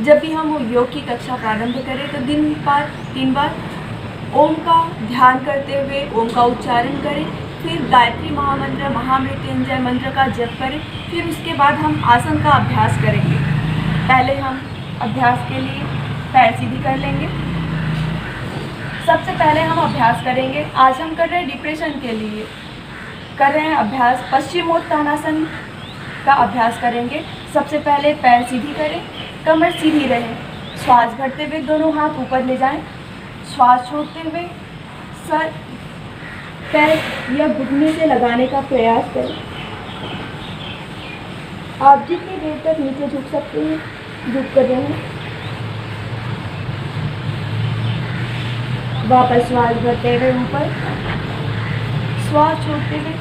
जब भी हम योग की कक्षा प्रारंभ करें तो दिन पर 3 बार ओम का ध्यान करते हुए ओम का उच्चारण करें, फिर गायत्री महामंत्र महामृत्युंजय मंत्र का जप करें। फिर उसके बाद हम आसन का अभ्यास करेंगे। पहले हम अभ्यास के लिए पैर सीधी कर लेंगे। सबसे पहले हम अभ्यास करेंगे, आज हम कर रहे हैं डिप्रेशन के लिए कर रहे हैं अभ्यास, पश्चिमोत्तानासन का अभ्यास करेंगे। सबसे पहले पैर सीधी करें, कमर सीधी रहे, श्वास भरते हुए दोनों हाथ ऊपर ले जाएं, श्वास छोड़ते हुए सर पैर या घुटने से लगाने का प्रयास करें। आप जितनी देर तक नीचे झुक सकते हैं झुक कर रहें। वापस श्वास भरते हुए ऊपर, श्वास छोड़ते हुए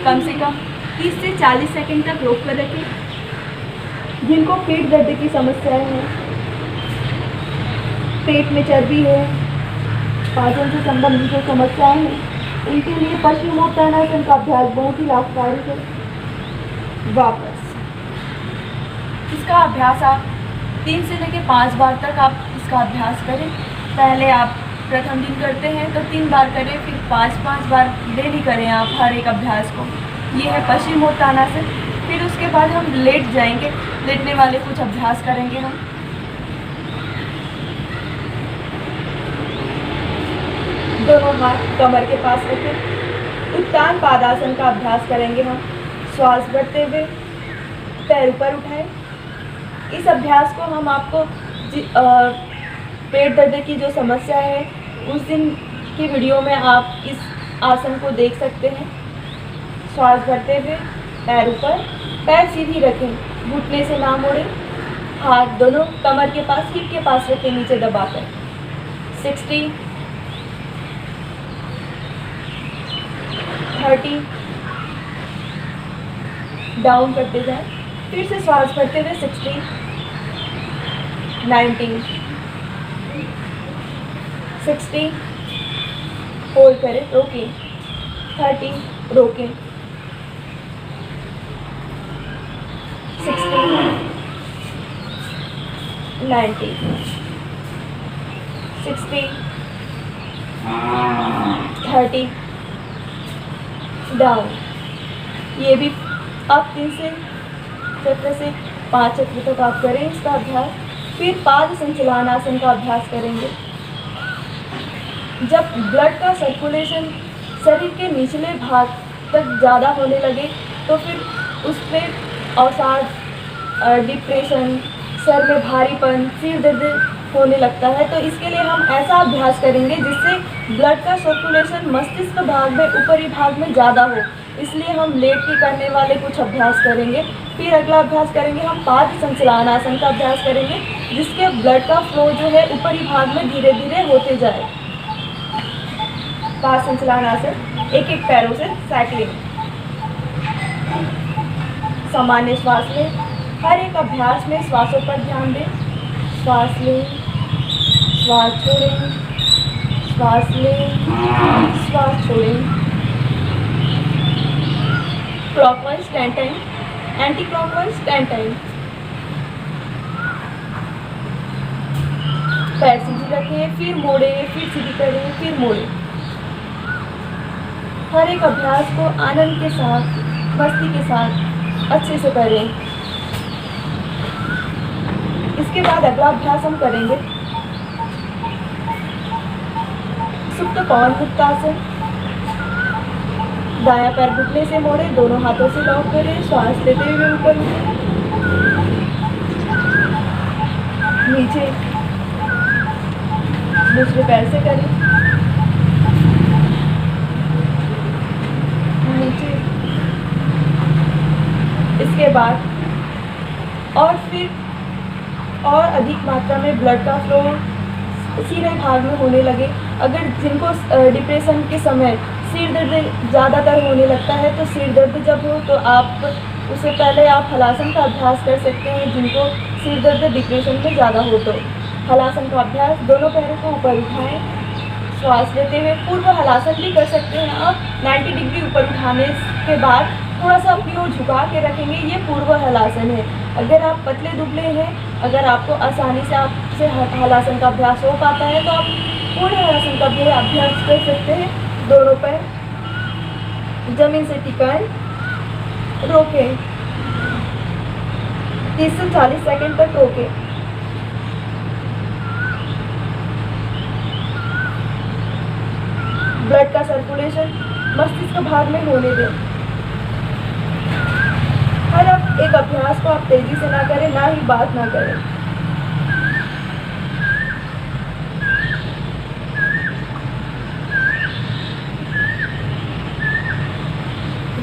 कम से कम 30 से 40 सेकंड तक रोक कर रखें। जिनको पेट दर्द की समस्याएं हैं, पेट में चर्बी है, पाचन से संबंधित जो समस्याएं हैं, उनके लिए पश्चिमोत्तानासन का अभ्यास बहुत ही लाभकारी है। वापस इसका अभ्यास आप 3 से लेकर 5 बार तक आप इसका अभ्यास करें। पहले आप प्रथम दिन करते हैं तो 3 बार करें, फिर 5-5 बार डेली करें आप हर एक अभ्यास को। ये है पश्चिमोत्तानासन। फिर उसके बाद हम लेट जाएंगे, लेटने वाले कुछ अभ्यास करेंगे हम। दोनों हाथ कमर के पास रखें, उत्तान पादासन का अभ्यास करेंगे हम। श्वास भरते हुए पैर ऊपर उठाएं। इस अभ्यास को हम आपको पेट दर्द की जो समस्या है उस दिन की वीडियो में आप इस आसन को देख सकते हैं। श्वास भरते हुए पैर ऊपर, पैर सीधी रखें, घुटने से ना मोड़ें, हाथ दोनों कमर के पास, हिप के पास रखें, नीचे दबाकर। 60, 30 डाउन करते जाएं। फिर से श्वास भरते हुए 60, 90, 60 होल्ड करें, रोकें, 30 रोकें, 60, 90, 60, 30 डाउन। ये भी आप 3 से चक्र से 5 चक्र तक आप करें इसका अभ्यास। फिर पाद संचलनासन का अभ्यास करेंगे। जब ब्लड का सर्कुलेशन शरीर के निचले भाग तक ज़्यादा होने लगे तो फिर उस पर अवसाद, डिप्रेशन, सर में भारीपन, सिर दर्द होने लगता है। तो इसके लिए हम ऐसा अभ्यास करेंगे जिससे ब्लड का सर्कुलेशन मस्तिष्क भाग में, ऊपरी भाग में ज़्यादा हो। इसलिए हम लेट के करने वाले कुछ अभ्यास करेंगे। फिर अगला अभ्यास करेंगे हम पाद संचलनासन का अभ्यास करेंगे, जिसके ब्लड का फ्लो जो है ऊपरी भाग में धीरे धीरे होते जाए। पाद संचलनासन, एक एक पैरों से साइकिलिंग। सामान्य श्वास लें। हर एक अभ्यास में श्वासों पर ध्यान दें। श्वास लें, श्वास छोड़ें, श्वास लें, श्वास छोड़ें। Clockwise 10 time, anti clockwise 10 time. पैर सीधी रखें, फिर मोड़ें, फिर सीधी करें, फिर मोड़ें। हर एक अभ्यास को आनंद के साथ, मस्ती के साथ अच्छे से करें। इसके बाद अगला अभ्यास हम करेंगे सुप्त पवन मुक्तासन। दायां पैर घुटने से मोड़े, दोनों हाथों से लॉक करें, श्वास लेते हुए ऊपर नीचे दूसरे पैर से करें, नीचे। इसके बाद और फिर और अधिक मात्रा में ब्लड का फ्लो सीधे भाग में होने लगे। अगर जिनको डिप्रेशन के समय सिर दर्द ज़्यादातर होने लगता है तो सिर दर्द जब हो तो आप उससे पहले आप हलासन का अभ्यास कर सकते हैं। जिनको सिर दर्द डिप्रेशन में ज़्यादा हो तो हलासन का अभ्यास, दोनों पैरों को ऊपर उठाएं, श्वास लेते हुए पूर्व हलासन भी कर सकते हैं आप। 90 डिग्री ऊपर उठाने के बाद थोड़ा सा अपनी ओर झुका के रखेंगे, ये पूर्व हलासन है। अगर आप पतले दुबले हैं, अगर आपको आसानी से आपसे हलासन का अभ्यास हो पाता है तो आप पूर्ण हलासन का भी अभ्यास कर सकते हैं। दोनों पैर जमीन से टिकाएं, रोकें, 30 से 40 सेकंड तक रोकें। ब्लड का सर्कुलेशन मस्तिष्क भाग में होने दें। हर एक अभ्यास को आप तेजी से ना करें, ना ही बात ना करें।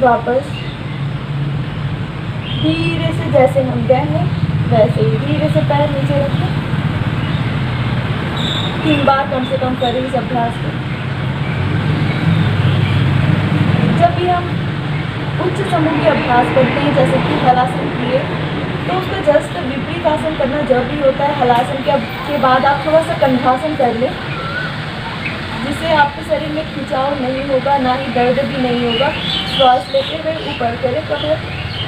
वापस धीरे से, जैसे हम गए हैं वैसे ही धीरे से पैर नीचे रखें। 3 बार कम से कम करें इस अभ्यास को। जब भी हम उच्च समूह के अभ्यास करते हैं, जैसे कि हलासन किए, तो उसका जस्ट विपरीत आसन करना जरूरी होता है। हलासन के बाद आप थोड़ा सा कंधासन कर लें, जिससे आपके शरीर में खिंचाव नहीं होगा, ना ही दर्द भी नहीं होगा। श्वास लेते हुए ऊपर करें कमर।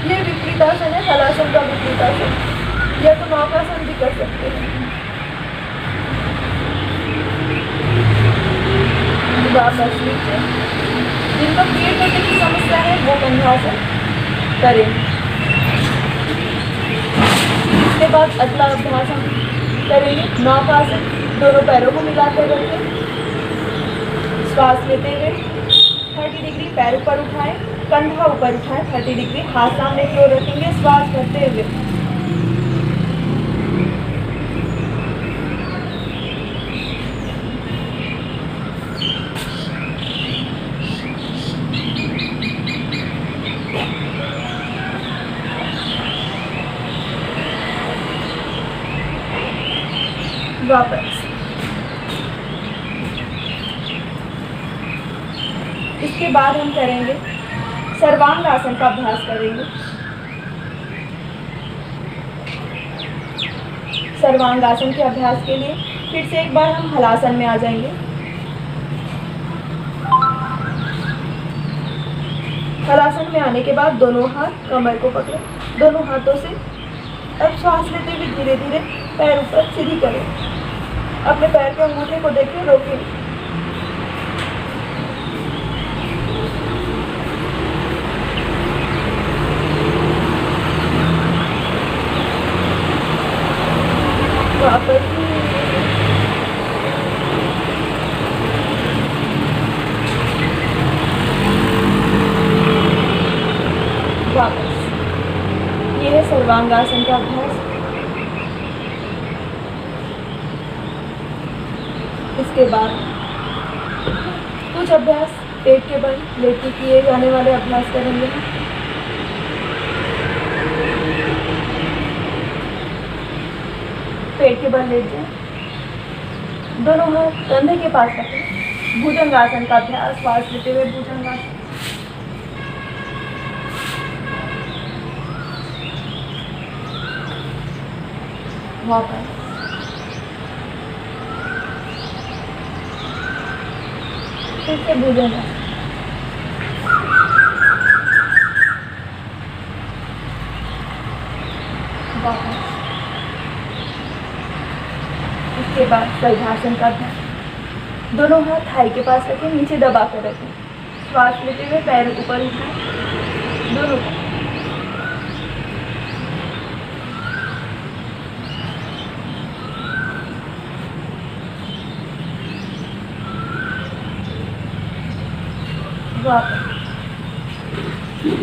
ये विपरीत आसन है, हलासन का विपरीत आसन, या तो नौकासन भी कर सकते हैं। वापस नीचे। जिनको पेट में की समस्या है वो कंधासन करें। इसके बाद अगला अभ्यास हम करेंगे नौकासन। दोनों पैरों को मिलाकर रखें, श्वास लेते हुए 30 डिग्री पैर ऊपर उठाएं, कंधा ऊपर उठाएं, 30 डिग्री, हाथ सामने की ओर रखेंगे, श्वास भरते हुए। वापस। इसके बाद हम करेंगे सर्वांग आसन का अभ्यास करेंगे। सर्वांग आसन के अभ्यास के लिए फिर से एक बार हम हलासन में आ जाएंगे। हलासन में आने के बाद दोनों हाथ कमर को पकड़ें, दोनों हाथों से अब श्वास लेते हुए धीरे धीरे पैर ऊपर सीधी करें। अपने पैर के अंगूठे को देखें, रोकें। वापस ये है सर्वांगासन का अभ्यास। इसके बाद कुछ अभ्यास पेट के बल लेट के किए जाने वाले अभ्यास करेंगे। पेट के बल लेट जाए, दोनों हाथ कंधे के पास रखें। भुजंगासन का अभ्यास, श्वास लेते हुए भुजंगासन। वापस फिर से भुजंगासन। वापस। इसके बाद शलभासन का अभ्यास, दोनों हाथ थाई के पास रखें, नीचे दबा कर रखें। श्वास लेते हुए पैर ऊपर उठाएं, दोनों को।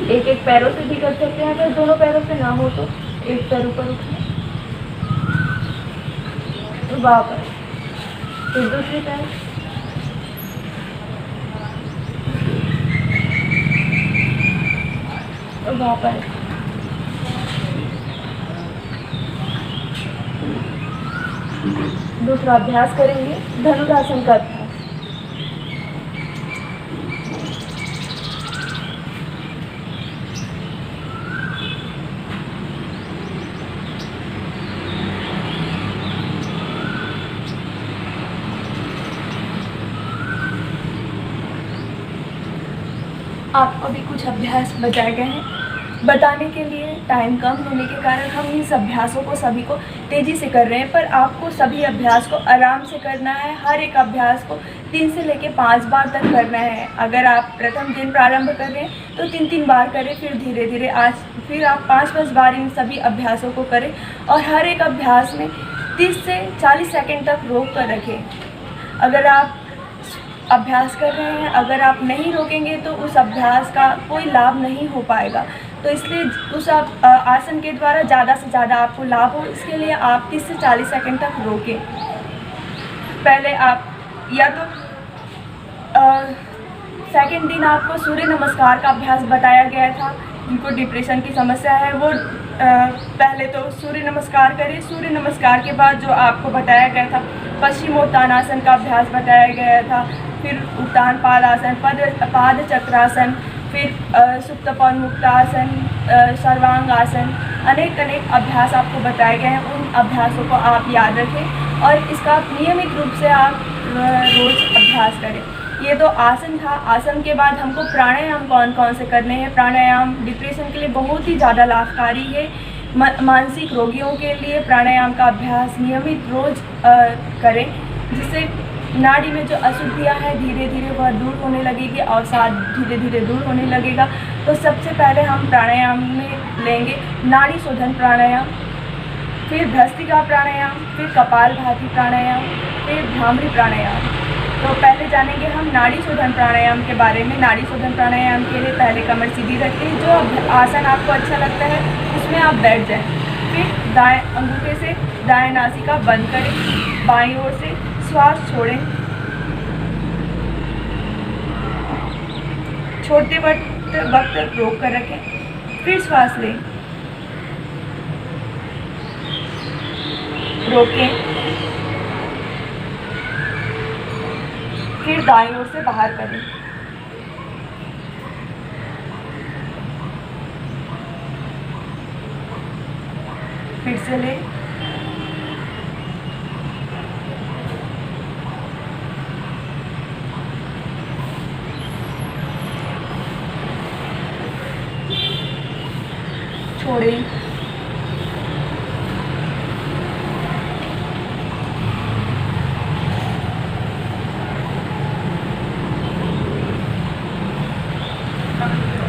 एक एक पैरों से भी कर सकते हैं। अगर दोनों पैरों से ना हो तो एक पैर ऊपर उठाएं, वापस फिर दूसरी पैर, वापस। दूसरा अभ्यास करेंगे धनुरासन का अभ्यास। आप अभी कुछ कुछ अभ्यास बताए गए हैं। बताने के लिए टाइम कम होने के कारण हम इस अभ्यासों को सभी को तेज़ी से कर रहे हैं, पर आपको सभी अभ्यास को आराम से करना है। हर एक अभ्यास को 3 से लेकर 5 बार तक करना है। अगर आप प्रथम दिन प्रारंभ कर रहे हैं तो 3-3 बार करें, फिर धीरे धीरे फिर आप 5-5 बार इन सभी अभ्यासों को करें और हर एक अभ्यास में 30 से 40 सेकंड तक रोक कर रखें। अगर आप अभ्यास कर रहे हैं, अगर आप नहीं रोकेंगे तो उस अभ्यास का कोई लाभ नहीं हो पाएगा। तो इसलिए उस आसन के द्वारा ज़्यादा से ज़्यादा आपको लाभ हो, इसके लिए आप 30 से 40 सेकंड तक रोकें। पहले आप या तो सेकंड दिन आपको सूर्य नमस्कार का अभ्यास बताया गया था। जिनको डिप्रेशन की समस्या है वो पहले तो सूर्य नमस्कार करें। सूर्य नमस्कार के बाद जो आपको बताया गया था पश्चिमोत्तानासन का अभ्यास बताया गया था, फिर उत्तान पादासन, पाद चक्रासन, फिर सुप्तपौर्णमुक्तासन, सर्वांगासन, अनेक अभ्यास आपको बताए गए हैं। उन अभ्यासों को आप याद रखें और इसका नियमित रूप से आप रोज़ अभ्यास करें। ये तो आसन था। आसन के बाद हमको प्राणायाम कौन कौन से करने हैं। प्राणायाम डिप्रेशन के लिए बहुत ही ज़्यादा लाभकारी है। मानसिक रोगियों के लिए प्राणायाम का अभ्यास नियमित रोज़ करें, जिससे नाड़ी में जो अशुद्धियाँ हैं धीरे धीरे वह दूर होने लगेगी और साथ धीरे धीरे दूर होने लगेगा। तो सबसे पहले हम प्राणायाम में लेंगे नाड़ी शोधन प्राणायाम, फिर भस्त्रिका प्राणायाम, फिर कपालभाति प्राणायाम, फिर भ्रामरी प्राणायाम। तो पहले जानेंगे हम नाड़ी शोधन प्राणायाम के बारे में। नाड़ी शोधन प्राणायाम के लिए पहले कमर सीधी रखें। जो आसन आपको अच्छा लगता है उसमें आप बैठ जाएं। फिर दाएं अंगूठे से दाएं नासिका बंद करें, बाईं ओर से श्वास छोड़ें। छोड़ते वक्त रोक कर रखें, फिर श्वास लें, रोकें, फिर दाईं ओर से बाहर करें। फिर से लें, छोड़ें,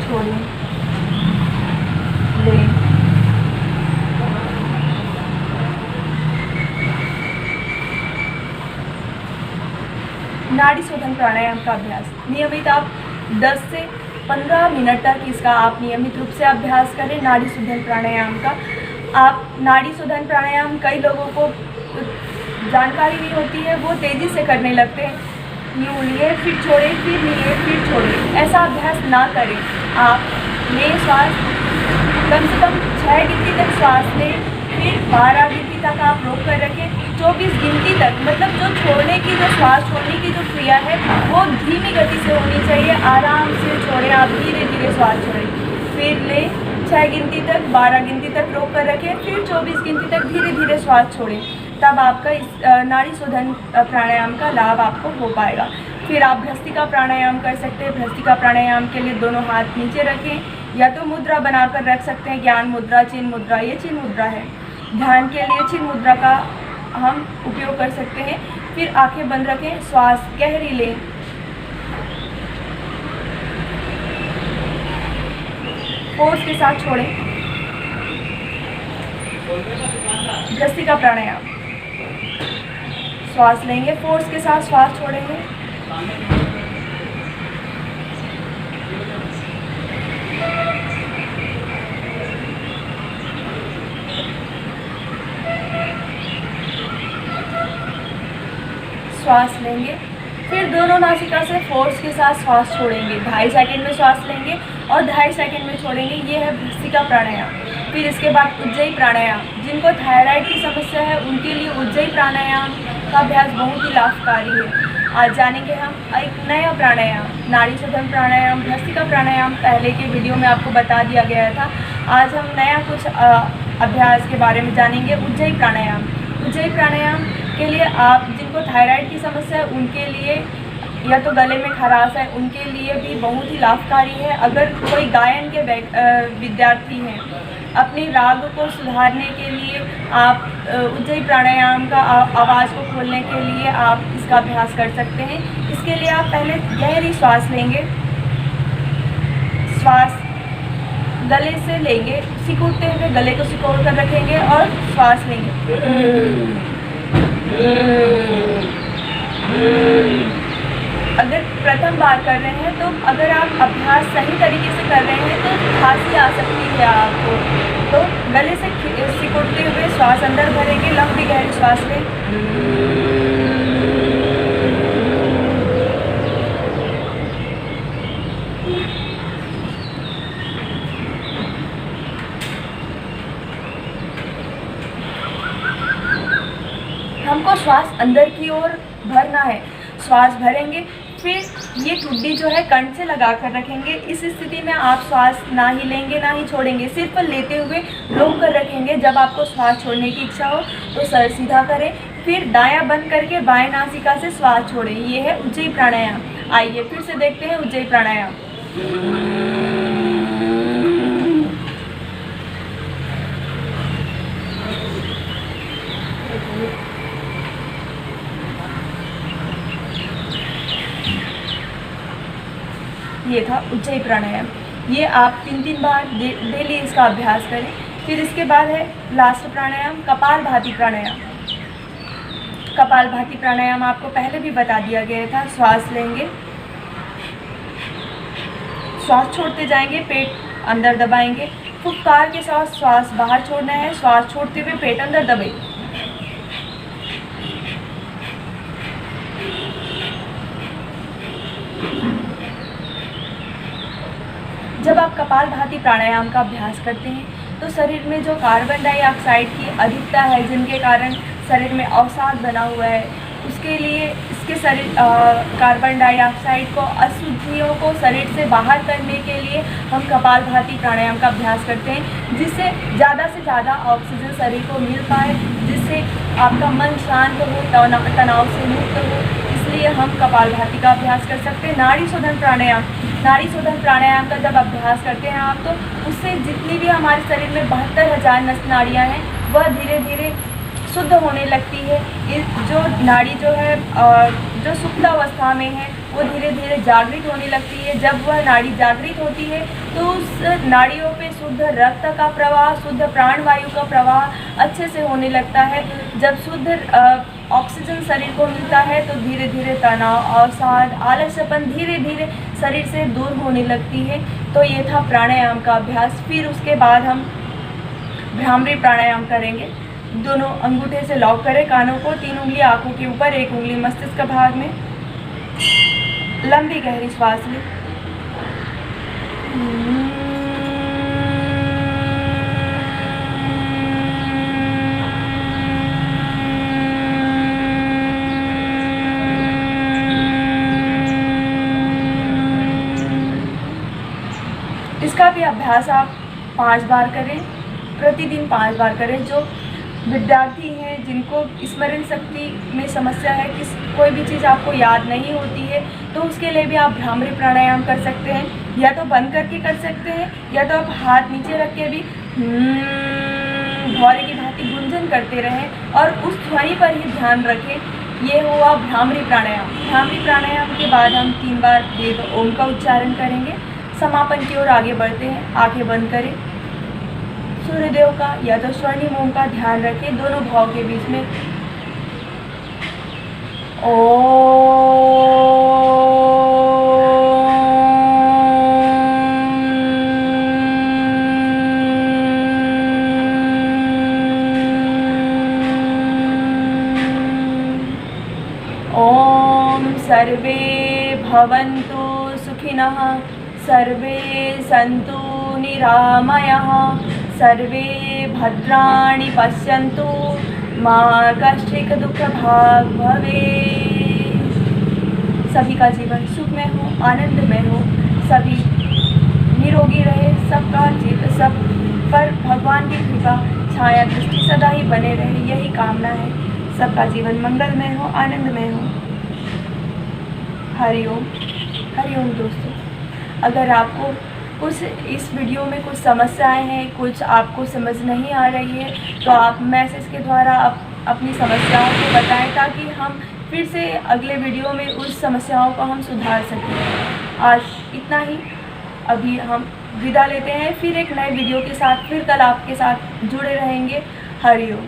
छोड़ें, लें, नाड़ी शोधन प्राणायाम का अभ्यास नियमित आप 10 से 15 मिनट तक इसका आप नियमित रूप से अभ्यास करें। नाड़ी शोधन प्राणायाम का आप नाड़ी शोधन प्राणायाम कई लोगों को जानकारी नहीं होती है, वो तेज़ी से करने लगते हैं। यूँ लिए फिर छोड़े, फिर लिए फिर छोड़े, ऐसा अभ्यास ना करें। आप लें श्वास, कम से कम 6 गिनती तक श्वास लें, फिर 12 गिनती तक आप रोक कर रखें। 24 गिनती तक, मतलब जो छोड़ने की जो श्वास छोड़ने की जो क्रिया है वो धीमी गति से होनी चाहिए। आराम से छोड़ें, आप धीरे धीरे श्वास छोड़ें। फिर लें 6 गिनती तक, 12 गिनती तक रोक कर रखें, फिर 24 गिनती तक धीरे धीरे श्वास छोड़ें। तब आपका इस नाड़ी शोधन प्राणायाम का लाभ आपको हो पाएगा। फिर आप भस्त्रिका प्राणायाम कर सकते हैं। भस्त्रिका प्राणायाम के लिए दोनों हाथ नीचे रखें, या तो मुद्रा बनाकर रख सकते हैं, ज्ञान मुद्रा, चिन्ह मुद्रा। ये चिन्ह मुद्रा है। ध्यान के लिए चिन्ह मुद्रा का हम उपयोग कर सकते हैं। फिर आंखें बंद रखें, श्वास गहरी लें, फोर्स के साथ छोड़ें। भस्त्रिका प्राणायाम, श्वास लेंगे, फोर्स के साथ श्वास छोड़ेंगे, श्वास लेंगे, फिर दोनों नासिका से फोर्स के साथ श्वास छोड़ेंगे। 2.5 सेकंड में श्वास लेंगे और 2.5 सेकंड में छोड़ेंगे। ये है भस्त्रिका प्राणायाम। फिर इसके बाद उज्जयी प्राणायाम। जिनको थायराइड की समस्या है उनके लिए उज्जयी प्राणायाम का अभ्यास बहुत ही लाभकारी है। आज जानेंगे हम एक नया प्राणायाम, नाड़ी शोधन प्राणायाम, भस्त्रिका प्राणायाम पहले के वीडियो में आपको बता दिया गया था। आज हम नया कुछ अभ्यास के बारे में जानेंगे, उज्जयी प्राणायाम। उज्जयी प्राणायाम के लिए आप जिनको थायराइड की समस्या है उनके लिए या तो गले में खराश है, उनके लिए भी बहुत ही लाभकारी है। अगर कोई गायन के विद्यार्थी हैं, अपने राग को सुधारने के लिए आप उज्जयी प्राणायाम का आवाज़ को खोलने के लिए आप इसका अभ्यास कर सकते हैं। इसके लिए आप पहले गहरी श्वास लेंगे, श्वास गले से लेंगे, सिकुड़ते हुए गले को सिकोड़ कर रखेंगे और श्वास लेंगे। अगर प्रथम बार कर रहे हैं तो अगर आप अभ्यास सही तरीके से कर रहे हैं तो खांसी आ सकती है आपको, तो गले से सिकुड़ते हुए श्वास अंदर भरेंगे, लंबी गहरी श्वास लें। हमको श्वास अंदर की ओर भरना है, श्वास भरेंगे, फिर ये ठुड्डी जो है कंठ से लगा कर रखेंगे। इस स्थिति में आप श्वास ना ही लेंगे ना ही छोड़ेंगे, सिर्फ लेते हुए रोक कर रखेंगे। जब आपको श्वास छोड़ने की इच्छा हो तो सर सीधा करें, फिर दायां बंद करके बाएं नासिका से श्वास छोड़ें। ये है उज्जयी प्राणायाम। आइए फिर से देखते हैं उज्जयी प्राणायाम। ये था उज्जयी प्राणायाम। ये आप 3-3 बार डेली इसका अभ्यास करें। फिर इसके बाद है लास्ट प्राणायाम, कपालभाति प्राणायाम। कपालभाति प्राणायाम आपको पहले भी बता दिया गया था। श्वास लेंगे, श्वास छोड़ते जाएंगे, पेट अंदर दबाएंगे, फुफकार के साथ श्वास बाहर छोड़ना है, श्वास छोड़ते हुए पेट अंदर दबे। जब आप कपालभाति प्राणायाम का अभ्यास करते हैं तो शरीर में जो कार्बन डाइऑक्साइड की अधिकता है, जिनके कारण शरीर में अवसाद बना हुआ है, उसके लिए इसके शरीर कार्बन डाइऑक्साइड को, अशुद्धियों को शरीर से बाहर करने के लिए हम कपालभाति प्राणायाम का अभ्यास करते हैं, जिससे ज़्यादा से ज़्यादा ऑक्सीजन शरीर को मिल पाए, जिससे आपका मन शांत हो, तनाव से मुक्त हो। इसलिए हम कपालभाति का अभ्यास कर सकते हैं। नाड़ी शोधन प्राणायाम, नाड़ी शोधन प्राणायाम का जब अभ्यास करते हैं आप, तो उससे जितनी भी हमारे शरीर में 72,000 नस नाड़ियाँ हैं वह धीरे धीरे शुद्ध होने लगती है। इस जो नाड़ी जो है जो सुप्तावस्था में है वो धीरे धीरे जागृत होने लगती है। जब वह नाड़ी जागृत होती है तो उस नाड़ियों पे शुद्ध रक्त का प्रवाह, शुद्ध प्राणवायु का प्रवाह अच्छे से होने लगता है। जब शुद्ध ऑक्सीजन शरीर को मिलता है तो धीरे धीरे तनाव, अवसाद, आलस्यपन धीरे धीरे शरीर से दूर होने लगती है। तो ये था प्राणायाम का अभ्यास। फिर उसके बाद हम भ्रामरी प्राणायाम करेंगे। दोनों अंगूठे से लॉक करें कानों को, 3 उंगली आंखों के ऊपर, 1 उंगली मस्तिष्क भाग में। लंबी गहरी श्वास लें। इसका भी अभ्यास आप 5 बार करें, प्रतिदिन 5 बार करें। जो विद्यार्थी हैं जिनको स्मरण शक्ति में समस्या है, कोई भी चीज़ आपको याद नहीं होती है, तो उसके लिए भी आप भ्रामरी प्राणायाम कर सकते हैं। या तो बंद करके कर सकते हैं, या तो आप हाथ नीचे रख के भी भौरे की भांति गुंजन करते रहें और उस ध्वनि पर ही ध्यान रखें। ये हुआ भ्रामरी प्राणायाम। भ्रामरी प्राणायाम के बाद हम 3 बार वेद ओम का उच्चारण करेंगे। समापन की ओर आगे बढ़ते हैं। आंखें बंद करें। सूर्यदेव का या तो स्वर्णिम ओम का ध्यान रखें दोनों भाव के बीच में। ओम सर्वे भवन्तु सुखिनः, सर्वे सन्तु निरामयः, सर्वे भद्राणि पश्यन्तु, मा कश्चित् दुःखभाग् भवेत्। सभी का जीवन सुखमय हो, आनंदमय हो, सभी निरोगी रहे, सब पर भगवान की कृपा छाया दृष्टि सदा ही बने रहे, यही कामना है। सबका जीवन मंगलमय हो, आनंदमय हो। हरिओम। हरिओम दोस्तों, अगर आपको कुछ इस वीडियो में कुछ समस्याएं हैं, कुछ आपको समझ नहीं आ रही है, तो आप मैसेज के द्वारा अपनी समस्याओं को बताएं, ताकि हम फिर से अगले वीडियो में उस समस्याओं को हम सुधार सकें। आज इतना ही, अभी हम विदा लेते हैं। फिर एक नए वीडियो के साथ फिर कल आपके साथ जुड़े रहेंगे। हरिओम।